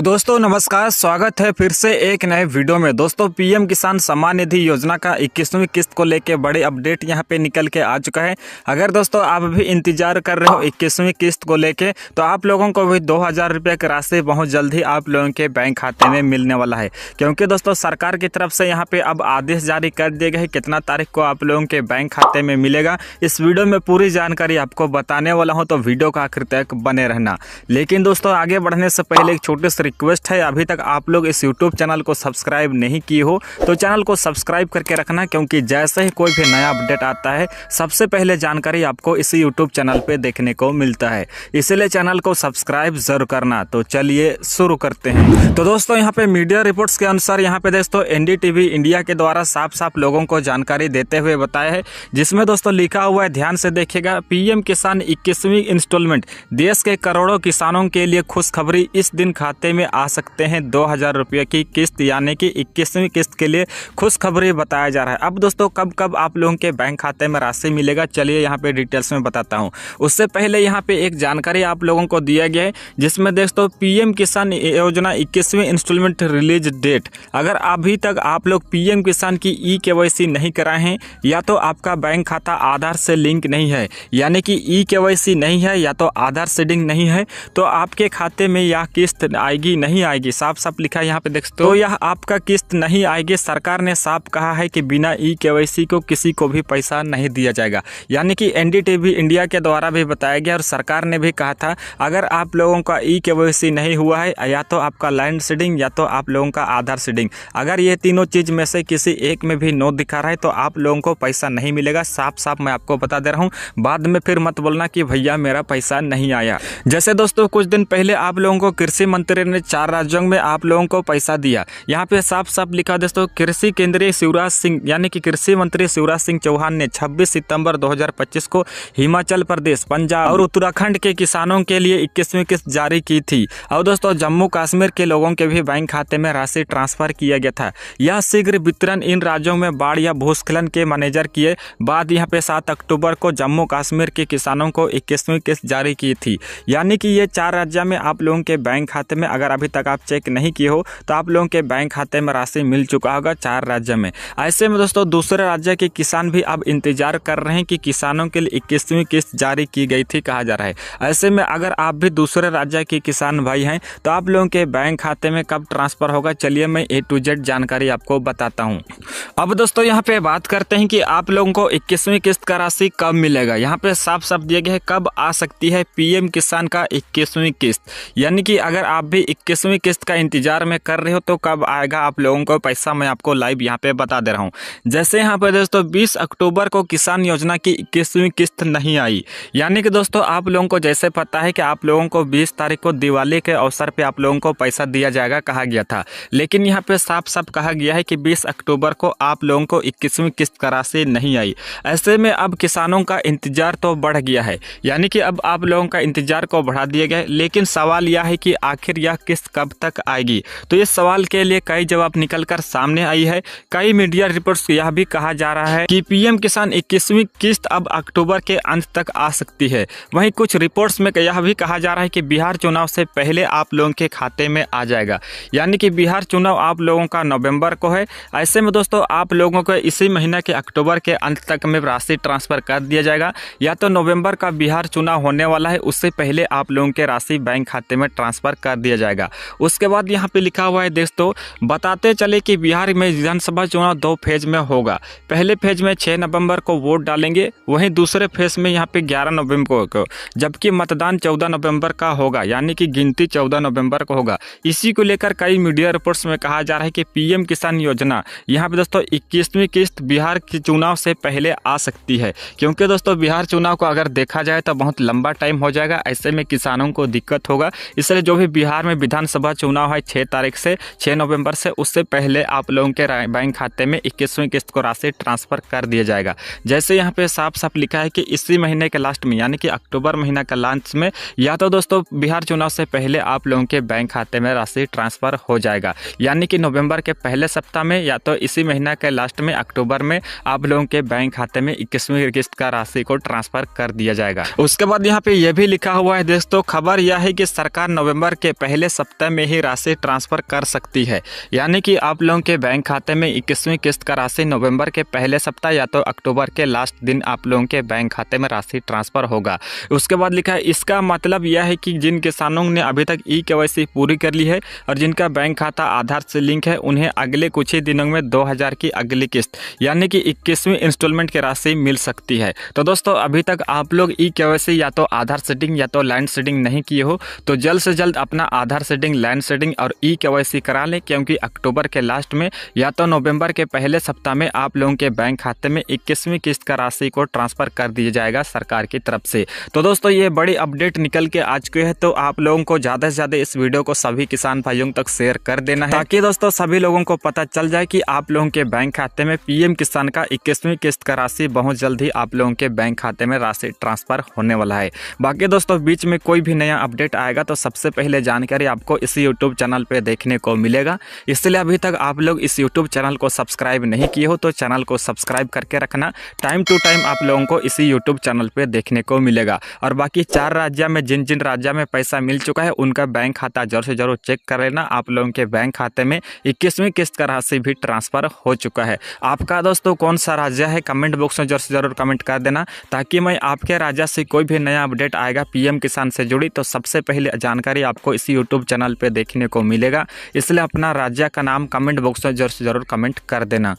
तो दोस्तों नमस्कार, स्वागत है फिर से एक नए वीडियो में। दोस्तों पीएम किसान सम्मान निधि योजना का 21वीं किस्त को लेके बड़े अपडेट यहां पे निकल के आ चुका है। अगर दोस्तों आप भी इंतजार कर रहे हो 21वीं किस्त को लेके, तो आप लोगों को भी 2000 रुपये की राशि बहुत जल्द ही आप लोगों के बैंक खाते में मिलने वाला है। क्योंकि दोस्तों सरकार की तरफ से यहाँ पे अब आदेश जारी कर दिए गए हैं कितना तारीख को आप लोगों के बैंक खाते में मिलेगा। इस वीडियो में पूरी जानकारी आपको बताने वाला हूँ, तो वीडियो का आखिर तक बने रहना। लेकिन दोस्तों आगे बढ़ने से पहले एक छोटी सी रिक्वेस्ट है, अभी तक आप लोग इस यूट्यूब चैनल को सब्सक्राइब नहीं किए हो तो चैनल को सब्सक्राइब करके रखना, क्योंकि जैसे ही कोई भी नया अपडेट आता है सबसे पहले जानकारी आपको इसी यूट्यूब चैनल पे देखने को मिलता है। इसलिए चैनल को सब्सक्राइब जरूर करना। तो चलिए शुरू करते हैं। तो दोस्तों यहाँ पे मीडिया रिपोर्ट्स के अनुसार यहाँ पे दोस्तों एनडीटीवी इंडिया के द्वारा साफ साफ लोगों को जानकारी देते हुए बताया है, जिसमें दोस्तों लिखा हुआ है, ध्यान से देखिएगा। पीएम किसान 21वीं इंस्टॉलमेंट, देश के करोड़ों किसानों के लिए खुशखबरी, इस दिन खाते में आ सकते हैं 2000 रुपये की किस्त, यानी कि 21वीं किस्त के लिए खुशखबरी बताया जा रहा है। अब दोस्तों कब कब आप लोगों के बैंक खाते में राशि मिलेगा, चलिए यहाँ पे डिटेल्स में बताता हूँ। उससे पहले यहाँ पे एक जानकारी आप लोगों को दिया गया है, जिसमें दोस्तों पीएम किसान योजना 21वीं इंस्टॉलमेंट रिलीज डेट। अगर अभी तक आप लोग पीएम किसान की ई-केवाईसी नहीं कराए हैं, या तो आपका बैंक खाता आधार से लिंक नहीं है, यानी कि ई-केवाईसी नहीं है या तो आधार सीडिंग नहीं है, तो आपके खाते में यह किस्त आएगी नहीं आएगी। साफ साफ लिखा है यहाँ पे देख सकते हो, तो यह आपका किस्त नहीं आएगी। सरकार ने साफ कहा है कि बिना ई-केवाईसी को किसी को भी पैसा नहीं दिया जाएगा, यानी कि एनडीटीवी इंडिया के द्वारा भी बताया गया। और सरकार ने भी कहा था अगर आप लोगों का ई-केवाईसी नहीं हुआ है, या तो आपका लैंड सीडिंग या तो आप लोगों का आधार सीडिंग, अगर ये तीनों चीज में से किसी एक में भी नो दिखा रहा है तो आप लोगों को पैसा नहीं मिलेगा। साफ साफ मैं आपको बता दे रहा हूँ, बाद में फिर मत बोलना कि भैया मेरा पैसा नहीं आया। जैसे दोस्तों कुछ दिन पहले आप लोगों को कृषि मंत्री ने 4 राज्यों में आप लोगों को पैसा दिया। यहाँ पे साफ साफ लिखा दोस्तों, कृषि केंद्रीय शिवराज सिंह यानी कि कृषि मंत्री शिवराज सिंह चौहान ने 26 सितंबर 2025 को हिमाचल प्रदेश, पंजाब और उत्तराखंड के किसानों के लिए 21वीं किस्त जारी की थी। और दोस्तों जम्मू कश्मीर के लोगों के भी बैंक खाते में राशि ट्रांसफर किया गया था। यह शीघ्र वितरण इन राज्यों में बाढ़ या भूस्खलन के मैनेजर किए बाद यहाँ पे 7 अक्टूबर को जम्मू कश्मीर के किसानों को 21वीं किस्त जारी की थी। यानी कि ये 4 राज्यों में आप लोगों के बैंक खाते में, अगर अभी तक आप चेक नहीं किए हो तो आप लोगों के बैंक खाते में राशि मिल चुका होगा 4 राज्य में। ऐसे में दोस्तों दूसरे राज्य के किसान भी अब इंतजार कर रहे हैं कि किसानों के लिए 21वीं किस्त जारी की गई थी, कहा जा रहा है। ऐसे में अगर आप भी दूसरे राज्य के किसान भाई हैं तो आप लोगों के बैंक खाते में कब ट्रांसफर होगा, चलिए मैं A to Z जानकारी आपको बताता हूँ। अब दोस्तों यहाँ पे बात करते हैं कि आप लोगों को 21वीं किस्त का राशि कब मिलेगा। यहाँ पे साफ साफ दिया गया है कब आ सकती है पीएम किसान का 21वीं किस्त, यानी कि अगर आप भी 21वीं किस्त का इंतजार में कर रहे हो तो कब आएगा आप लोगों को पैसा, मैं आपको लाइव यहाँ पे बता दे रहा हूँ। जैसे यहाँ पे दोस्तों 20 अक्टूबर को किसान योजना की 21वीं किस्त नहीं आई, यानी कि दोस्तों आप लोगों को जैसे पता है कि आप लोगों को 20 तारीख को दिवाली के अवसर पे आप लोगों को पैसा दिया जाएगा कहा गया था, लेकिन यहाँ पे साफ साफ कहा गया है कि 20 अक्टूबर को आप लोगों को 21वीं किस्त का राशि नहीं आई। ऐसे में अब किसानों का इंतजार तो बढ़ गया है, यानी कि अब आप लोगों का इंतजार को बढ़ा दिया गया है। लेकिन सवाल यह है कि आखिर यह किस्त कब तक आएगी, तो इस सवाल के लिए कई जवाब निकलकर सामने आई है। कई मीडिया रिपोर्ट्स यह भी कहा जा रहा है कि पीएम किसान 21वीं किस्त अब अक्टूबर के अंत तक आ सकती है। वहीं कुछ रिपोर्ट्स में यह भी कहा जा रहा है कि बिहार चुनाव से पहले आप लोगों के खाते में आ जाएगा, यानी कि बिहार चुनाव आप लोगों का नवंबर को है। ऐसे में दोस्तों आप लोगों को इसी महीने के अक्टूबर के अंत तक में राशि ट्रांसफर कर दिया जाएगा, या तो नवंबर का बिहार चुनाव होने वाला है उससे पहले आप लोगों के राशि बैंक खाते में ट्रांसफर कर दिया जाएगा। उसके बाद यहाँ पे लिखा हुआ है दोस्तों, बताते चले कि बिहार में विधानसभा चुनाव 2 फेज में होगा। पहले फेज में 6 नवंबर को वोट डालेंगे, वहीं दूसरे फेज में यहाँ पे 11 नवंबर को, जबकि मतदान 14 नवंबर का होगा, यानी कि गिनती 14 नवंबर को होगा। इसी को लेकर कई मीडिया रिपोर्ट्स में कहा जा रहा है कि पीएम किसान योजना यहाँ पे दोस्तों 21वीं किस्त बिहार के चुनाव से पहले आ सकती है, क्योंकि दोस्तों बिहार चुनाव को अगर देखा जाए तो बहुत लंबा टाइम हो जाएगा। ऐसे में किसानों को दिक्कत होगा, इसलिए जो भी बिहार में विधानसभा चुनाव है 6 तारीख से 6 नवंबर से, उससे पहले आप लोगों के बैंक खाते में 21वीं किस्त को राशि ट्रांसफर कर दिया जाएगा। जैसे यहाँ पे साफ साफ लिखा है कि इसी महीने के लास्ट में, यानी कि अक्टूबर महीना का लास्ट में, या तो दोस्तों बिहार चुनाव से पहले आप लोगों के बैंक खाते में राशि ट्रांसफर हो जाएगा, यानी कि नवंबर के पहले सप्ताह में या तो इसी महीना के लास्ट में अक्टूबर में आप लोगों के बैंक खाते में 21वीं किस्त का राशि को ट्रांसफर कर दिया जाएगा। उसके बाद यहाँ पे यह भी लिखा हुआ है दोस्तों, खबर यह है कि सरकार नवंबर के पहले सप्ताह में ही राशि ट्रांसफ़र कर सकती है। यानी कि आप लोगों के बैंक खाते में 21वीं किस्त का राशि नवंबर के पहले सप्ताह या तो अक्टूबर के लास्ट दिन आप लोगों के बैंक खाते में राशि ट्रांसफ़र होगा। उसके बाद लिखा है इसका मतलब यह है कि जिन किसानों ने अभी तक ई-केवाईसी पूरी कर ली है और जिनका बैंक खाता आधार से लिंक है, उन्हें अगले कुछ ही दिनों में 2000 की अगली किस्त यानी कि 21वीं इंस्टॉलमेंट की राशि मिल सकती है। तो दोस्तों अभी तक आप लोग ई-केवाईसी या तो आधार सेटिंग या तो लैंड सेटिंग नहीं किए हो तो जल्द से जल्द अपना आधार सेटिंग, लैंड सेटिंग और ई-केवाईसी करा लें, क्योंकि अक्टूबर के लास्ट में या तो नवंबर के पहले सप्ताह में आप लोगों के बैंक खाते में 21वीं किस्त का राशि को ट्रांसफ़र कर दिया जाएगा सरकार की तरफ से। तो दोस्तों ये बड़ी अपडेट निकल के आ चुकी है, तो आप लोगों को ज़्यादा से ज़्यादा इस वीडियो को सभी किसान भाइयों तक शेयर कर देना है, ताकि दोस्तों सभी लोगों को पता चल जाए कि आप लोगों के बैंक खाते में पीएम किसान का 21वीं किस्त का राशि बहुत जल्द ही आप लोगों के बैंक खाते में राशि ट्रांसफ़र होने वाला है। बाकी दोस्तों बीच में कोई भी नया अपडेट आएगा तो सबसे पहले जानकारी आपको इसी यूट्यूब चैनल पे देखने को मिलेगा। इसलिए अभी तक आप लोग इस यूट्यूब चैनल को सब्सक्राइब नहीं किए हो तो चैनल को सब्सक्राइब करके रखना। टाइम टू टाइम आप लोगों को इसी यूट्यूब चैनल पे देखने को मिलेगा। और बाकी 4 राज्य में जिन जिन राज्य में पैसा मिल चुका है उनका बैंक खाता जरूर से जरूर चेक कर लेना। आप लोगों के बैंक खाते में 21वीं किस्त का राशि भी ट्रांसफ़र हो चुका है। आपका दोस्तों कौन सा राज्य है कमेंट बॉक्स में जरूर से जरूर कमेंट कर देना, ताकि मैं आपके राज्य से कोई भी नया अपडेट आएगा पीएम किसान से जुड़ी तो सबसे पहले जानकारी आपको इसी यूट्यूब चैनल पे देखने को मिलेगा। इसलिए अपना राज्य का नाम कमेंट बॉक्स में जरूर से जरूर कमेंट कर देना।